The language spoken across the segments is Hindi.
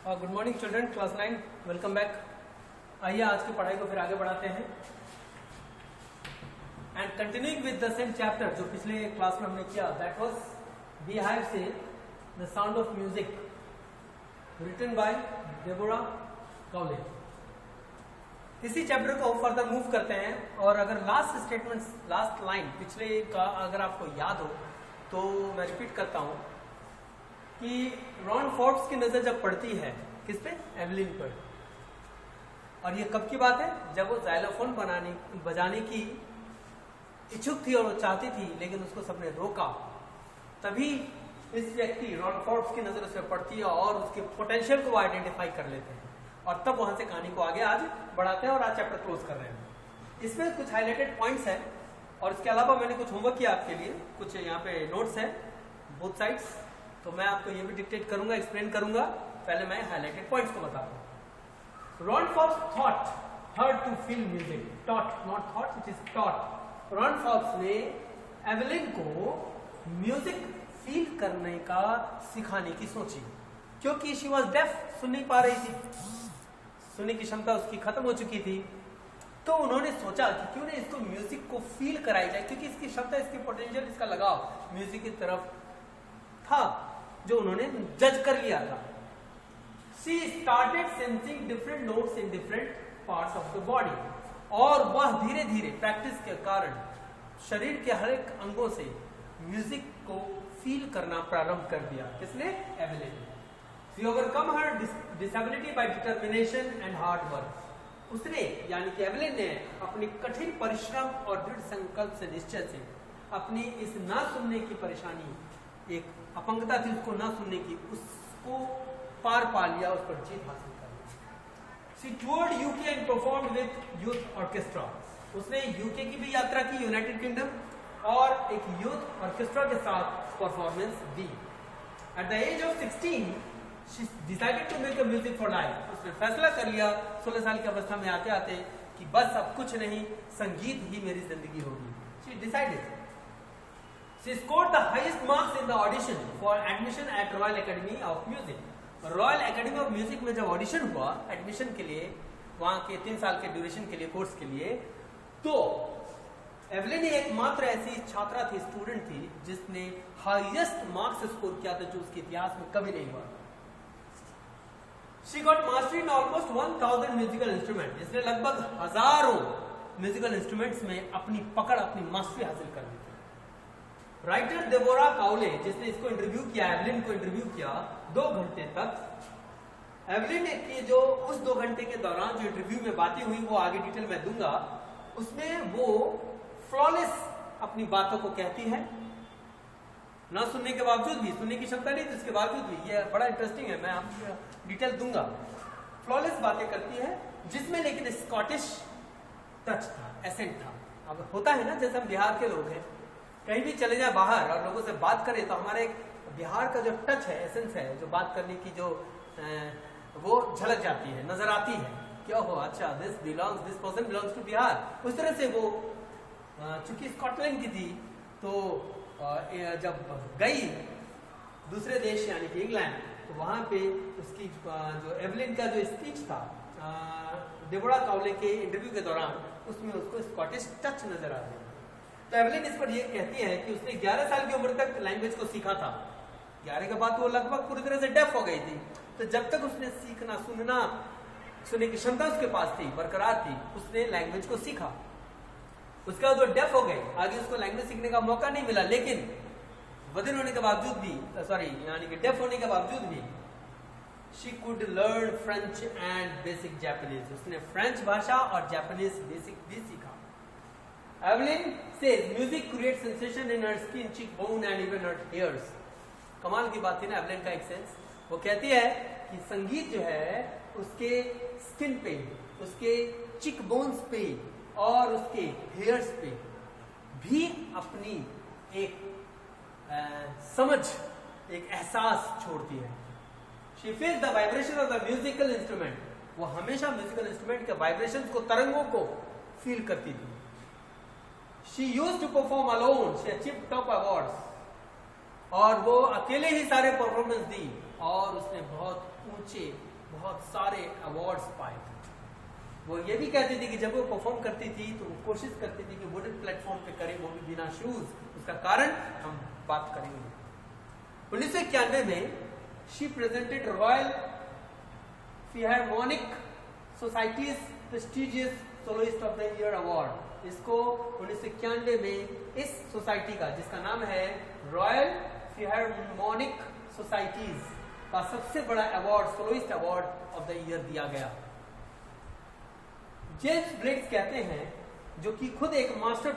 Good morning children, class 9, welcome back. आइए आज की पढ़ाई को फिर आगे बढ़ाते हैं and continuing with the same chapter जो पिछले क्लास में हमने किया, दैट वाज बीहाइव से the sound of music written by Deborah Cowley. इसी चैप्टर को फर्दर मूव करते हैं और अगर लास्ट स्टेटमेंट, लास्ट लाइन पिछले का अगर आपको याद हो तो मैं रिपीट करता हूं कि रॉन फोर्ब्स की नजर जब पड़ती है किस पे, एवलिन पर, और ये कब की बात है, जब वो जाइलोफोन बजाने की इच्छुक थी और वो चाहती थी लेकिन उसको सबने रोका। तभी इस व्यक्ति रॉन फोर्ब्स की नजर उस पर पड़ती है और उसके पोटेंशियल को आइडेंटिफाई कर लेते हैं और तब वहां से कहानी को आगे आज बढ़ाते हैं और आज चैप्टर क्लोज कर रहे हैं। इसमें कुछ हाईलाइटेड पॉइंट्स हैं और इसके अलावा मैंने कुछ होमवर्क किया आपके लिए, कुछ यहाँ पे नोट्स हैं बोथ साइड्स, तो मैं आपको ये भी डिक्टेट करूंगा, एक्सप्लेन करूंगा। पहले मैं हाईलाइटेड पॉइंट्स को बताता हूं। Ron Forbes thought her to feel music, taught not thought, it is taught. Ron Forbes ने एवलिन को म्यूजिक फील करने का सिखाने की सोची, क्योंकि शी वॉज डेफ, सुन नहीं पा रही थी, सुनने की क्षमता उसकी खत्म हो चुकी थी। तो उन्होंने सोचा कि क्यों नहीं इसको म्यूजिक को फील कराई जाए, क्योंकि इसकी क्षमता, इसकी पोटेंशियल, इसका लगाव म्यूजिक की तरफ था जो उन्होंने जज कर लिया था। She started sensing different notes in different parts of the body, और वह धीरे धीरे प्रैक्टिस के कारण शरीर के हर एक अंगों से म्यूजिक को फील करना प्रारंभ कर दिया। किसने? Evelyn. She overcome her disability by determination and hard work। उसने यानी कि एवलिन ने अपनी कठिन परिश्रम और दृढ़ संकल्प से, निश्चय से अपनी इस ना सुनने की परेशानी, एक अपंगता थी उसको ना सुनने की, उसको पार पा लिया, उस पर जीत हासिल कर ली। She toured UK and performed with youth orchestra। उसने यूके की भी यात्रा की, यूनाइटेड किंगडम, और एक यूथ ऑर्केस्ट्रा के साथ performance the. At the age of 16 she decided to make a music for life। उसने फैसला कर लिया 16 साल की अवस्था में आते आते कि बस अब कुछ नहीं, संगीत ही मेरी जिंदगी होगी। She decided। She scored the highest marks in the audition for admission at Royal Academy of Music। Royal academy of music में जब ऑडिशन हुआ एडमिशन के लिए, वहां के 3 साल के ड्यूरेशन के लिए, कोर्स के लिए, तो एवलिन एकमात्र ऐसी छात्रा थी, स्टूडेंट थी, जिसने हाईएस्ट मार्क्स स्कोर किया था जो उसके इतिहास में कभी नहीं हुआ। She got mastery in almost 1000 musical instruments। इसने लगभग हजारों म्यूजिकल इंस्ट्रूमेंट्स में अपनी पकड़, अपनी मास्टरी हासिल कर ली थी। राइटर डेबोरा काउले, जिसने इसको इंटरव्यू किया, एवलिन को इंटरव्यू किया 2 घंटे तक। एवलिन की जो उस 2 घंटे के दौरान जो इंटरव्यू में बातें हुई वो आगे डिटेल में दूंगा, उसमें वो फ्लॉलेस अपनी बातों को कहती है, ना सुनने के बावजूद भी, सुनने की क्षमता नहीं थी उसके बावजूद भी, ये बड़ा इंटरेस्टिंग है, मैं आपको डिटेल दूंगा। फ्लॉलेस बातें करती है जिसमें लेकिन स्कॉटिश टच था, एसेंट था। अब होता है ना, जैसे हम बिहार के लोग हैं, कहीं भी चले जाए बाहर और लोगों से बात करें तो हमारे बिहार का जो टच है, एसेंस है, जो बात करने की जो वो झलक जाती है, नजर आती है कि ओहो अच्छा, this person belongs to Bihar. उस तरह से वो चूंकि स्कॉटलैंड की थी तो जब गई दूसरे देश यानी कि इंग्लैंड, तो वहां पे उसकी जो एवलिन का जो स्पीच था डेबोरा काउले के इंटरव्यू के दौरान, उसमें उसको स्कॉटिश टच नजर आ गया। तो एवलिन इस पर यह कहती है कि उसने 11 साल की उम्र तक लैंग्वेज को सीखा था। 11 के बाद वो लगभग पूरी तरह से डेफ हो गई थी, तो जब तक उसने सीखना, सुनने की क्षमता उसके पास थी, बरकरार थी, उसने लैंग्वेज को सीखा। उसके बाद वो डेफ हो गई, आगे उसको लैंग्वेज सीखने का मौका नहीं मिला, लेकिन बधिर होने के बावजूद भी, यानी कि डेफ होने के बावजूद भी, she could learn French and basic Japanese. उसने फ्रेंच भाषा और जापानीज बेसिक भी सीखा। Evelyn says music creates sensation in her skin, cheekbone and even her hairs। कमाल की बात थी ना एवलिन का एक सेंस। वो कहती है कि संगीत जो है उसके स्किन पे, उसके चिक बोन्स पे और उसके हेयर्स पे भी अपनी एक समझ, एक एहसास छोड़ती है। She feels the vibration of the musical instrument। वो हमेशा म्यूजिकल इंस्ट्रूमेंट के वाइब्रेशंस को, तरंगों को फील करती थी। She used to perform alone। She achieved top awards। और वो अकेले ही सारे परफॉर्मेंस दी और उसने बहुत ऊंचे बहुत सारे अवार्ड्स पाए थे। वो ये भी कहती थी कि जब वो परफॉर्म करती थी तो वो कोशिश करती थी कि वुडन प्लेटफॉर्म पे करे, वो भी बिना शूज। उसका कारण हम बात करेंगे। 1991 में she presented royal Philharmonic societies prestigious soloist of the year award. इसको 1991 में इस सोसाइटी का, जिसका नाम है रॉयल फिलहार्मोनिक सोसाइटीज का सबसे बड़ा award, soloist award of the year दिया गया। जेम्स ब्रेक्स कहते हैं, जो कि खुद एक मास्टर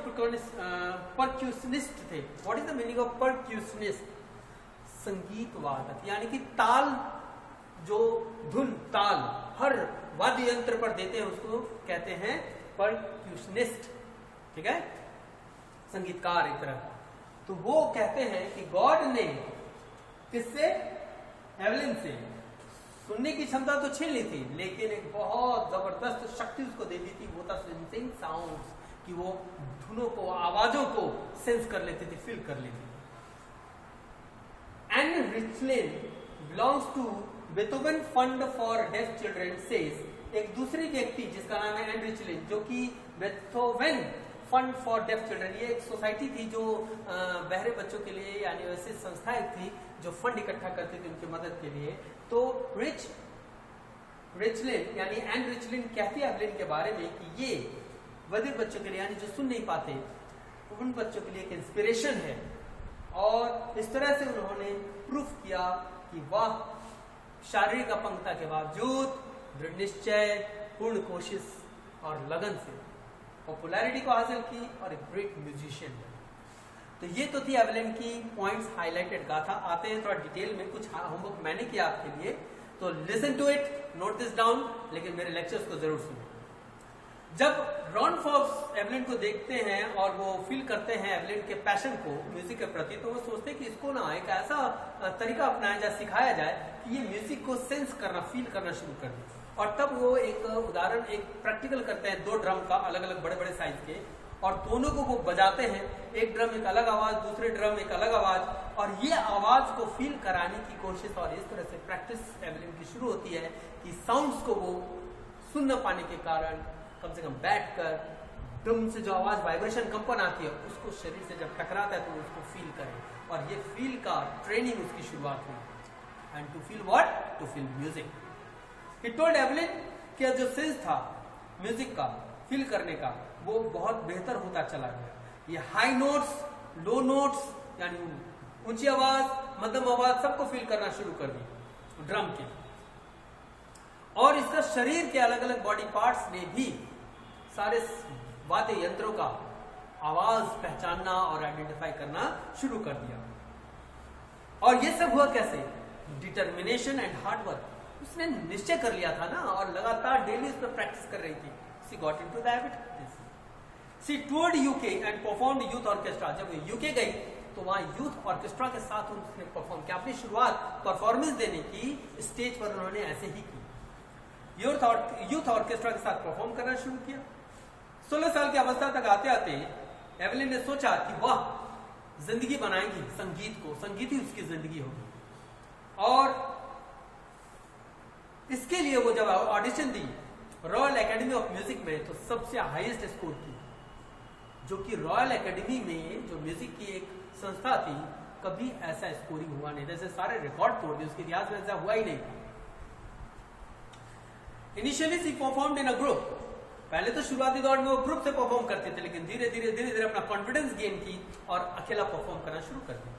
परक्यूशनिस्ट थे। What is the meaning of percussionist? संगीत वादक, यानी कि ताल, जो धुन ताल हर वाद्य यंत्र पर देते हैं उसको कहते हैं परक्यूशनिस्ट। ठीक है, संगीतकार एक तरह का। तो वो कहते हैं कि गॉड ने किससे, एवलिन से सुनने की क्षमता तो छीन ली थी, लेकिन एक बहुत जबरदस्त शक्ति उसको दे दी थी। वो था सेंसिंग साउंड्स, कि वो धुनों को, आवाजों को सेंस कर लेती थी, फील कर लेती थी। Ann Richlin belongs to Beethoven fund for deaf children says, एक दूसरी व्यक्ति जिसका नाम है एन रिचलिन, जो कि Beethoven fund for deaf children, ये एक सोसाइटी थी जो बहरे बच्चों के लिए, यानी वैसे संस्था एक थी जो फंड इकट्ठा करती थी उनकी मदद के लिए। तो रिचलिन यानी एन रिचलिन कहती है एवलिन के बारे में कि ये बधिर बच्चों के लिए, यानी जो सुन नहीं पाते, उन बच्चों के लिए एक इंस्पिरेशन है। और इस तरह से उन्होंने प्रूफ किया कि वह शारीरिक अपंगता के बावजूद दृढ़ निश्चय, पूर्ण कोशिश और लगन से पॉपुलैरिटी को हासिल की और एक ग्रेट म्यूजिशियन है। तो ये तो थी एवलिन की पॉइंट्स हाईलाइटेड गाथा। आते हैं थोड़ा डिटेल में, कुछ होमवर्क मैंने किया आपके लिए, तो listen to it, note this down, लेकिन मेरे लेक्चर्स को जरूर सुनो। जब रॉन फॉक्स एवलिन को देखते हैं और वो फील करते हैं एवलिन के पैशन को म्यूजिक के प्रति, तो वो सोचते हैं कि इसको ना एक ऐसा तरीका अपनाया जाए, सिखाया जाए कि ये म्यूजिक को सेंस करना, फील करना शुरू कर दे। और तब वो एक उदाहरण, एक प्रैक्टिकल करते हैं, 2 ड्रम का, अलग अलग बड़े बड़े साइज के, और दोनों को वो बजाते हैं। एक ड्रम एक अलग आवाज, दूसरे ड्रम एक अलग आवाज, और ये आवाज को फील कराने की कोशिश। और इस तरह से प्रैक्टिस एवलिन की शुरू होती है कि साउंड्स को वो सुन न पाने के कारण कम से कम बैठकर ड्रम से जो आवाज, वाइब्रेशन, कंपन आती है, उसको शरीर से जब टकराता है तो उसको फील करें। और ये फील का ट्रेनिंग उसकी शुरुआत हुई। And to feel what? To feel music. He told Evelyn कि जो सेंस था म्यूजिक का, फील करने का, वो बहुत बेहतर होता चला गया। ये हाई नोट्स, लो नोट्स, यानी ऊंची आवाज, मध्यम आवाज, सबको फील करना शुरू कर दी ड्रम के। और इसका शरीर के अलग अलग बॉडी पार्ट्स ने भी सारे वाद्य यंत्रों का आवाज पहचानना और आइडेंटिफाई करना शुरू कर दिया। और ये सब हुआ कैसे? Determination and hard work. उसने निश्चय कर लिया था ना, और लगातार डेली उस पर प्रैक्टिस कर रही थी। She got into the habit. She toured UK and performed youth orchestra. जब वो यूके गई तो वहां यूथ ऑर्केस्ट्रा के साथ उन्होंने परफॉर्म किया। अपनी शुरुआत परफॉर्मेंस देने की स्टेज पर उन्होंने ऐसे ही की। यूथ ऑर्केस्ट्रा के साथ परफॉर्म करना शुरू किया। 16 साल की अवस्था तक आते आते एवलिन ने सोचा कि वह जिंदगी बनाएंगी संगीत को, संगीत ही उसकी जिंदगी होगी। और इसके लिए वो जब audition the royal academy of music में, तो सबसे हाईएस्ट स्कोर की, जो कि रॉयल एकेडमी में जो म्यूजिक की एक संस्था थी, कभी ऐसा स्कोरिंग हुआ नहीं। जैसे सारे रिकॉर्ड तोड़ दिए, उसके इतिहास में ऐसा हुआ ही नहीं था। Initially she performed in a group. पहले तो शुरुआती दौर में वो ग्रुप से परफॉर्म करते थे, लेकिन धीरे धीरे अपना कॉन्फिडेंस गेन की और अकेला परफॉर्म करना शुरू कर दिया।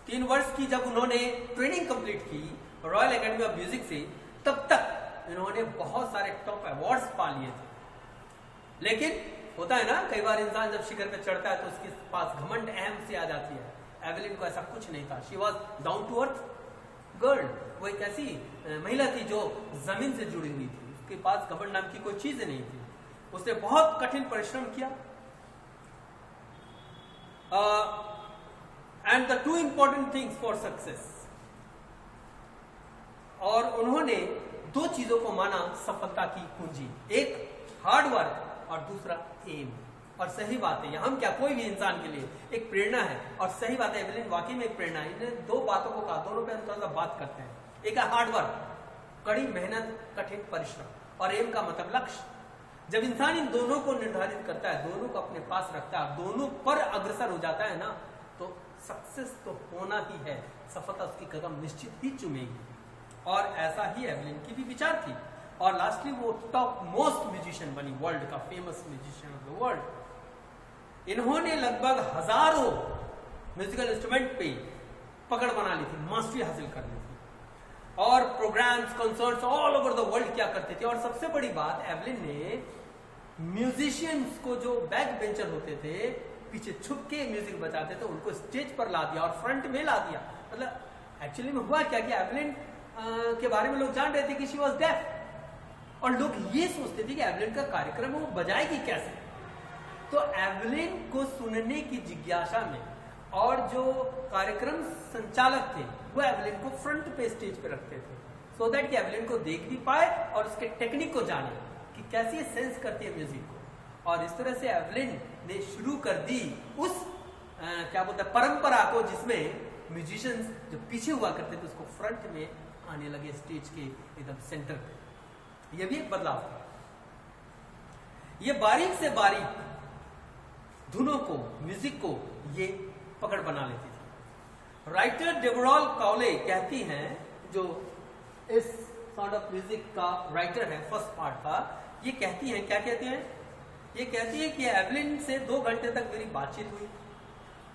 3 वर्ष की जब उन्होंने ट्रेनिंग कंप्लीट की रॉयल एकेडमी ऑफ म्यूजिक से, तब तक इन्होंने बहुत सारे टॉप अवार्ड्स पा लिए थे। लेकिन होता है ना, कई बार इंसान जब शिखर पे चढ़ता है तो उसके पास घमंड अहम से आ जाती है। एवलिन को ऐसा कुछ नहीं था। She was down to earth girl. वो एक ऐसी महिला थी जो जमीन से जुड़ी हुई थी। उसके पास घमंड नाम की कोई चीज नहीं थी। उसने बहुत कठिन परिश्रम किया। And the 2 important things for success, और उन्होंने 2 चीजों को माना सफलता की कुंजी। एक हार्ड वर्क और दूसरा एम। और सही बात है, हम क्या, कोई भी इंसान के लिए एक प्रेरणा है। और सही बात है, एवलिन वाकई में एक प्रेरणा है। इन्हें 2 बातों को कहा, दोनों पे हम थोड़ा सा बात करते हैं। एक है हार्ड वर्क, कड़ी मेहनत, कठिन परिश्रम और एम का मतलब लक्ष्य। जब इंसान इन दोनों को निर्धारित करता है, दोनों को अपने पास रखता है, दोनों पर अग्रसर हो जाता है ना, तो सक्सेस तो होना ही है, सफलता उसकी कदम निश्चित ही चुमेगी। और ऐसा ही एवलिन की भी विचार थी। और लास्टली वो टॉप मोस्ट म्यूजिशियन बनी, वर्ल्ड का famous musician of the world. इन्होंने लगभग हजारों म्यूजिकल इंस्ट्रूमेंट पे पकड़ बना ली थी, मास्टरी हासिल कर ली थी। और programmes, concerts all over the world क्या करते थे। और सबसे बड़ी बात, एवलिन ने म्यूजिशियंस को जो बैक बेंचर होते थे, पीछे छुप के म्यूजिक बजाते थे, उनको स्टेज पर ला दिया और फ्रंट में ला दिया। मतलब एक्चुअली में हुआ क्या कि एवलिन के बारे में लोग जान रहे थे कि शी वॉज डेफ, और लोग ये सोचते थे कि एवलिन का कार्यक्रम वो बजाएगी कैसे। तो एवलिन को सुनने की जिज्ञासा में और जो कार्यक्रम संचालक थे वो एवलिन को फ्रंट पे स्टेज पे रखते थे, सो दैट कि एवलिन को देख भी पाए और उसके टेक्निक को जाने कि कैसे सेंस करती है म्यूजिक को। और इस तरह से एवलिन ने शुरू कर दी उस क्या बोलते हैं परंपरा को, जिसमें म्यूजिशियंस जो पीछे हुआ करते थे उसको फ्रंट में आने लगे, स्टेज के एकदम सेंटर पे। यह भी एक बदलाव था। ये बारीक से बारीक धुनों को, म्यूजिक को ये पकड़ बना लेती थी। राइटर डेबोरा काउले कहती हैं, जो इस साउंड ऑफ म्यूजिक का राइटर है, फर्स्ट पार्ट का, ये कहती हैं, क्या कहती हैं? ये कहती है कि एवलिन से 2 घंटे तक मेरी बातचीत हुई,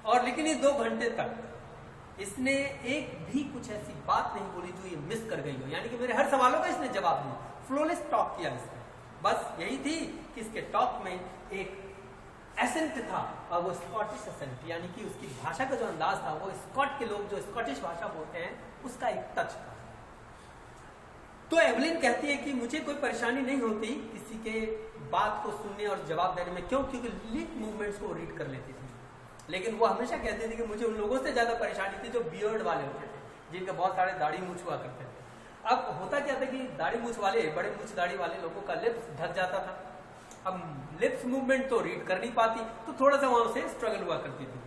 और लेकिन ये 2 घंटे तक इसने एक भी कुछ ऐसी बात नहीं बोली जो ये मिस कर गई हो, यानी कि मेरे हर सवालों का इसने जवाब दिया, फ्लोलेस टॉक किया इसने। बस यही थी कि इसके टॉक में एक एसेंट था, और वो स्कॉटिश एसेंट, यानी कि उसकी भाषा का जो अंदाज था वो स्कॉट के लोग जो स्कॉटिश भाषा बोलते हैं उसका एक टच था। तो एवलिन कहती है कि मुझे कोई परेशानी नहीं होती किसी के बात को सुनने और जवाब देने में, क्यों? क्योंकि लिप मूवमेंट्स को रीड कर लेती थी। लेकिन वो हमेशा कहती थी कि मुझे उन लोगों से ज्यादा परेशानी थी जो बियर्ड वाले होते थे, जिनके बहुत सारे दाढ़ी मूछ हुआ करते थे। अब होता क्या था कि दाढ़ी मूछ वाले, बड़े मूछ दाढ़ी वाले लोगों का लिप्स ढक जाता था। अब लिप्स मूवमेंट तो रीड कर नहीं पाती, तो थोड़ा सा वहां से स्ट्रगल हुआ करती थी।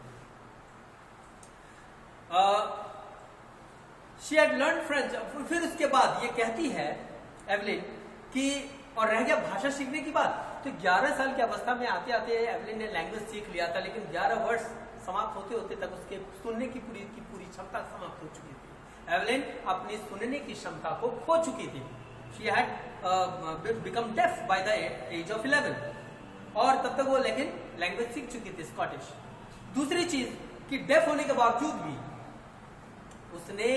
She had learn French. फिर उसके बाद ये कहती है एवलिन कि, और रह गया भाषा सीखने की बात, तो 11 साल की अवस्था में आते आते एवलिन ने लैंग्वेज सीख लिया था, लेकिन 11 वर्ष समाप्त होते होते तक उसके सुनने की पूरी क्षमता समाप्त हो चुकी थी। एवलिन अपनी सुनने की क्षमता को खो चुकी थी। She had become deaf by the age of 11, और तब तक वो लेकिन लैंग्वेज सीख चुकी थी, स्कॉटिश। दूसरी चीज कि डेफ होने के बावजूद भी उसने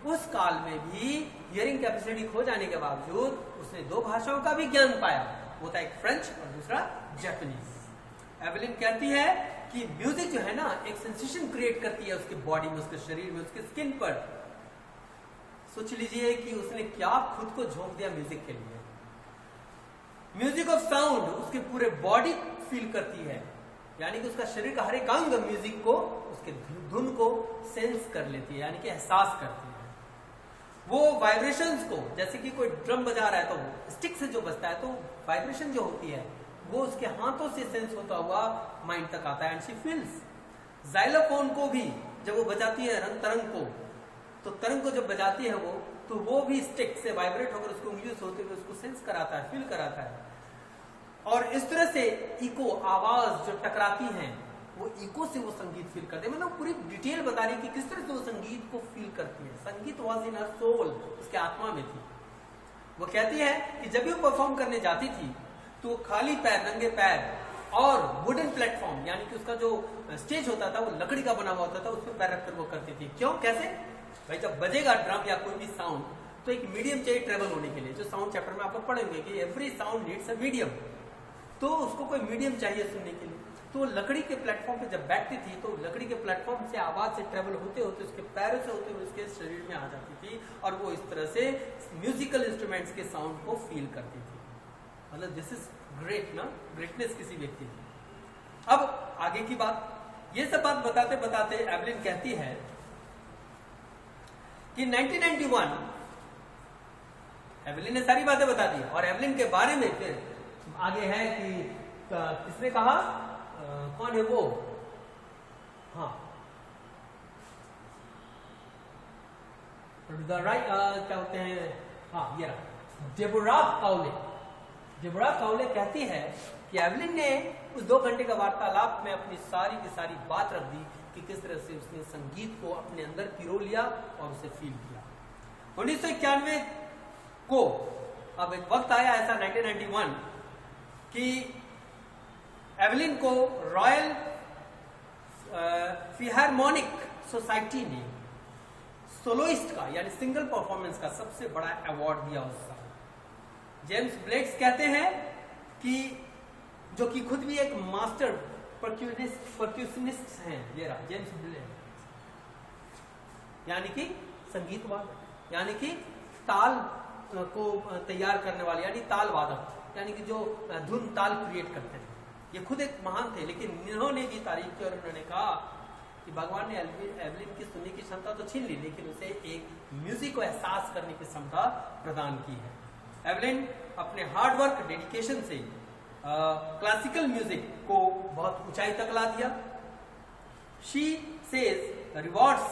उस काल में भी हियरिंग कैपेसिटी खो जाने के बावजूद उसने 2 भाषाओं का भी ज्ञान पाया, वो था एक फ्रेंच और दूसरा जापानीज। एवलिन कहती है कि म्यूजिक जो है ना, एक सेंसेशन क्रिएट करती है उसके बॉडी में, उसके शरीर में, उसके स्किन पर। सोच लीजिए कि उसने क्या खुद को झोंक दिया म्यूजिक के लिए। म्यूजिक ऑफ साउंड उसके पूरे बॉडी फील करती है, यानी कि उसका शरीर का हर एक अंग म्यूजिक को, उसके धुन को सेंस कर लेती है, यानी कि एहसास करती है। वो वाइब्रेशंस को, जैसे कि कोई ड्रम बजा रहा है तो स्टिक से जो बजता है, तो वाइब्रेशन जो होती है वो उसके हाथों से सेंस होता हुआ माइंड तक आता है, एंड शी फील्स। जाइलोफोन को भी जब वो बजाती है रंग तरंग को, तो तरंग को जब बजाती है वो, तो वो भी स्टिक से वाइब्रेट होकर उसको उंगलियों से होते हुए उसको सेंस कराता है, फील कराता है। और इस तरह से इको, आवाज जो टकराती हैं, वो इको से वो संगीत फील करते हैं। मतलब पूरी डिटेल बता रही कि किस तरह से वो संगीत को फील करती है। संगीत वाज इन हर सोल, उसके आत्मा में थी। वो कहती है कि जब भी वो परफॉर्म करने जाती थी तो खाली पैर, नंगे पैर और वुडन प्लेटफॉर्म, यानी कि उसका जो स्टेज होता था वो लकड़ी का बना हुआ होता था, उस पर पैर रखकर वो करती थी। क्यों, कैसे? भाई जब बजेगा ड्रम या कोई भी साउंड, तो एक मीडियम चाहिए ट्रेवल होने के लिए, जो साउंड चैप्टर में आप लोग पढ़ेंगे कि every sound needs a medium, तो उसको कोई मीडियम चाहिए सुनने के लिए। तो लकड़ी के प्लेटफॉर्म पे जब बैठती थी तो लकड़ी के प्लेटफॉर्म से आवाज से ट्रेवल होते होते उसके पैरों से होते हुए उसके शरीर में आ जाती थी, और वो इस तरह से म्यूजिकल इंस्ट्रूमेंट्स के साउंड को फील करती थी। मतलब दिस इज ग्रेट ना, ग्रेटनेस किसी व्यक्ति की। अब आगे की बात, ये सब बात बताते बताते एवलिन कहती है कि 1991 एवलिन ने सारी बातें बता दी, और एवलिन के बारे में फिर आगे है कि किसने कहा, कौन है वो, हाँ, क्या होते हैं, हाँ ये रहा, डेबोरा काउले। डेबोरा काउले कहती है कि एवलिन ने उस 2 घंटे का वार्तालाप में अपनी सारी की सारी बात रख दी कि किस तरह से उसने संगीत को अपने अंदर पिरो लिया और उसे फील किया। 1991 को अब एक वक्त आया ऐसा 1991 कि एवलिन को रॉयल फिहारमोनिक सोसाइटी ने सोलोइस्ट का यानी सिंगल परफॉर्मेंस का सबसे बड़ा अवार्ड दिया उस साल। जेम्स ब्लेक्स कहते हैं कि जो कि खुद भी एक मास्टर परक्यूशनिस्ट हैं, ये रहा जेम्स ब्लेक्स, यानी कि संगीतवाद, यानी कि ताल को तैयार करने वाले, यानी ताल वादक, यानी कि जो धुन ताल क्रिएट करते हैं। ये खुद एक महान थे, लेकिन इन्होंने भी तारीफ की और उन्होंने कहा कि भगवान ने एवलिन की सुनने की क्षमता तो छीन ली, लेकिन उसे एक म्यूजिक को एहसास करने की क्षमता प्रदान की है। एवलिन अपने हार्ड वर्क डेडिकेशन से क्लासिकल म्यूजिक को बहुत ऊंचाई तक ला दिया। शी सेज रिवॉर्ड्स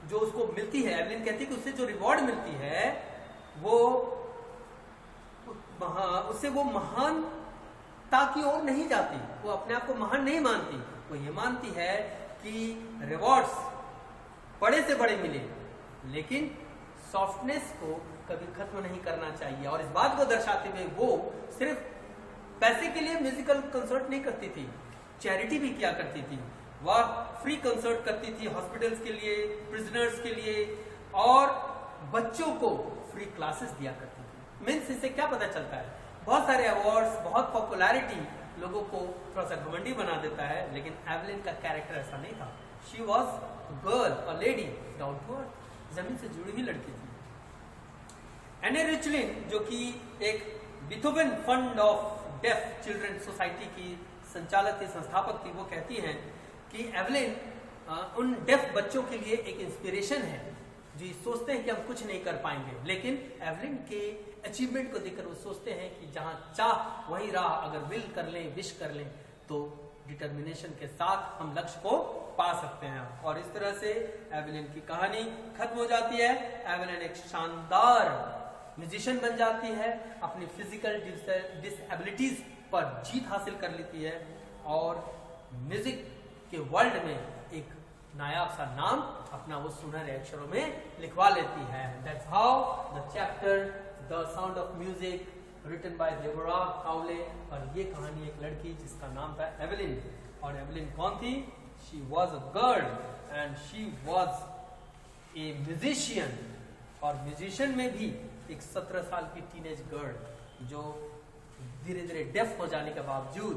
जो उसको मिलती है, एवलिन कहती है कि उससे जो रिवॉर्ड मिलती है वो उससे वो महानता की ओर नहीं जाती, वो अपने आप को महान नहीं मानती, वो ये मानती है कि रिवॉर्ड्स बड़े से बड़े मिले, लेकिन सॉफ्टनेस को कभी खत्म नहीं करना चाहिए। और इस बात को दर्शाते हुए वो सिर्फ पैसे के लिए म्यूजिकल कंसर्ट नहीं करती थी, चैरिटी भी किया करती थी। वह फ्री कंसर्ट करती थी हॉस्पिटल्स के लिए, प्रिजनर्स के लिए, और बच्चों को फ्री क्लासेस दिया करती थी। मीन्स इससे क्या पता चलता है, बहुत सारे अवार्ड्स, बहुत पॉपुलैरिटी लोगों को थोड़ा सा घमंडी बना देता है, लेकिन एवलिन का कैरेक्टर ऐसा नहीं था। She was girl, a lady, down to earth, जमीन से जुड़ी हुई लड़की थी। एने रिचलिन जो कि एक Beethoven fund of deaf children society की संचालक थी, संस्थापक थी, वो कहती हैं कि एवलिन उन डेफ बच्चों के लिए एक इंस्पिरेशन है जो सोचते हैं कि हम कुछ नहीं कर पाएंगे, लेकिन एवलिन के अचीवमेंट को देखकर वो सोचते हैं कि जहां चाह वहीं राह, अगर विल कर लें, विश कर लें, तो डिटर्मिनेशन के साथ हम लक्ष्य को पा सकते हैं। और इस तरह से एवलिन की कहानी खत्म हो जाती है। एवलिन एक शानदार म्यूजिशियन बन जाती है, अपनी फिजिकल डिसएबिलिटीज पर जीत हासिल कर लेती है और म्यूजिक के वर्ल्ड में एक नायाब सा नाम अपना वो सुनहरे अक्षरों में लिखवा लेती है। That's how the chapter The Sound of Music written by Deborah Cowley। और ये कहानी एक लड़की जिसका नाम था एवलिन, और एवलिन कौन थी? She was a girl and she was a musician। और म्यूजिशियन में भी एक 17 साल की टीनेज गर्ल जो धीरे धीरे डेफ हो जाने के बावजूद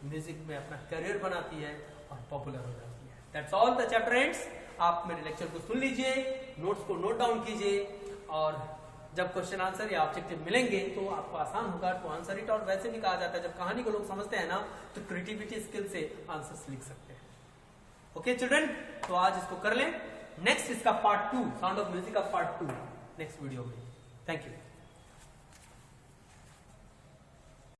म्यूजिक में अपना करियर बनाती है और पॉपुलर हो जाती है। That's all the chapter ends। आप मेरे लेक्चर को सुन लीजिए, नोट्स को नोट डाउन कीजिए, और जब क्वेश्चन आंसर या ऑब्जेक्टिव मिलेंगे तो आपको आसान होगा टू आंसर इट। और वैसे भी कहा जाता है जब कहानी को लोग समझते हैं ना, तो क्रिएटिविटी स्किल से आंसर्स लिख सकते हैं। ओके चिल्ड्रन, तो आज इसको कर लें। नेक्स्ट इसका पार्ट 2, साउंड ऑफ म्यूजिक का पार्ट 2 नेक्स्ट वीडियो में। Thank you.